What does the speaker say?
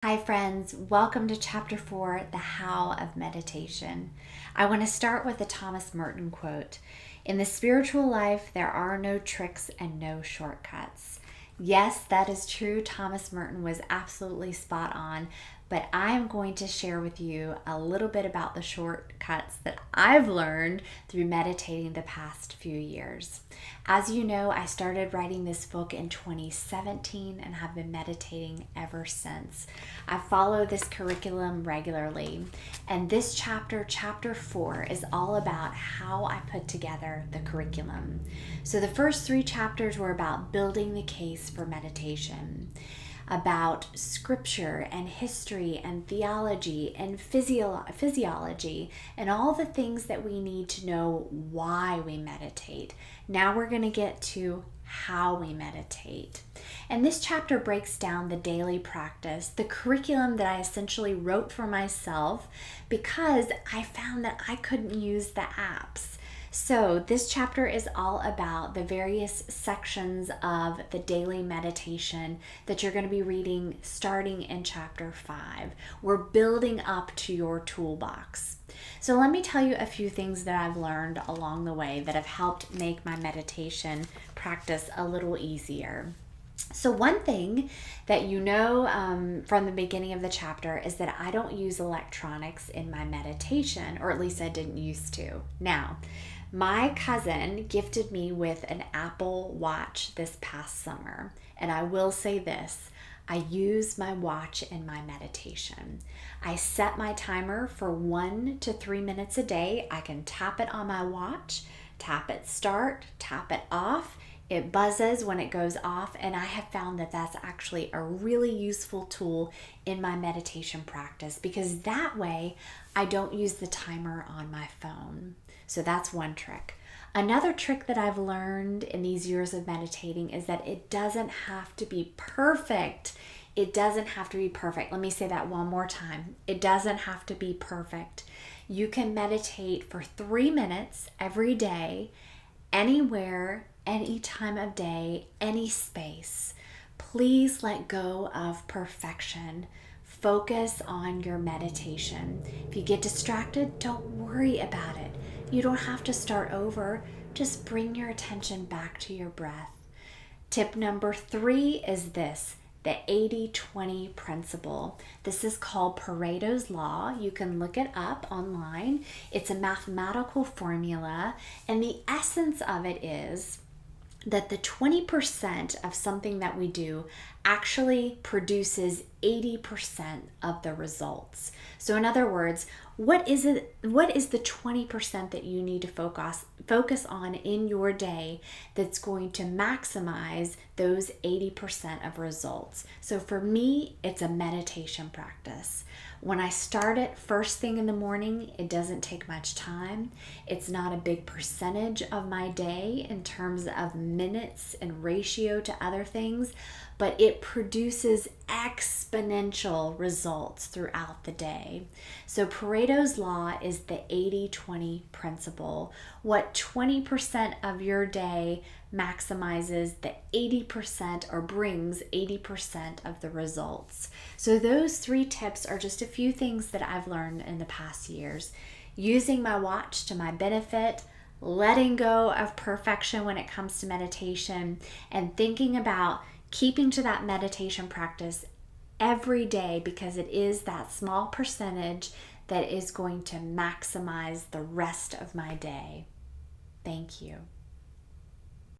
Hi friends, welcome to chapter 4, The How of Meditation. I want to start with a Thomas Merton quote. In the spiritual life, there are no tricks and no shortcuts. Yes, that is true. Thomas Merton was absolutely spot on, but I am going to share with you a little bit about the shortcuts that I've learned through meditating the past few years. As you know, I started writing this book in 2017 and have been meditating ever since. I follow this curriculum regularly, and this chapter 4, is all about how I put together the curriculum. So the first 3 chapters were about building the case for meditation, about scripture and history and theology and physiology and all the things that we need to know why we meditate. Now we're going to get to how we meditate. And this chapter breaks down the daily practice, the curriculum that I essentially wrote for myself because I found that I couldn't use the apps. So this chapter is all about the various sections of the daily meditation that you're going to be reading starting in chapter 5. We're building up to your toolbox. So let me tell you a few things that I've learned along the way that have helped make my meditation practice a little easier. So one thing that you know from the beginning of the chapter is that I don't use electronics in my meditation, or at least I didn't used to. Now, my cousin gifted me with an Apple Watch this past summer, and I will say this, I use my watch in my meditation. I set my timer for 1 to 3 minutes a day. I can tap it on my watch, tap it start, tap it off. It buzzes when it goes off, and I have found that that's actually a really useful tool in my meditation practice because that way I don't use the timer on my phone. So that's one trick. Another trick that I've learned in these years of meditating is that it doesn't have to be perfect. It doesn't have to be perfect. Let me say that one more time. It doesn't have to be perfect. You can meditate for 3 minutes every day, anywhere, any time of day, any space. Please let go of perfection. Focus on your meditation. If you get distracted, don't worry about it. You don't have to start over. Just bring your attention back to your breath. Tip number 3 is this, the 80-20 principle. This is called Pareto's Law. You can look it up online. It's a mathematical formula, and the essence of it is that the 20% of something that we do actually produces 80% of the results. So in other words, what is the 20% that you need to focus on in your day that's going to maximize those 80% of results? So for me, it's a meditation practice. When I start it first thing in the morning, it doesn't take much time. It's not a big percentage of my day in terms of minutes and ratio to other things, but it produces exponential results throughout the day. So Pareto's Law is the 80-20 principle. What 20% of your day maximizes the 80% or brings 80% of the results. So those 3 tips are just a few things that I've learned in the past years. Using my watch to my benefit, letting go of perfection when it comes to meditation, and thinking about keeping to that meditation practice every day because it is that small percentage that is going to maximize the rest of my day. Thank you.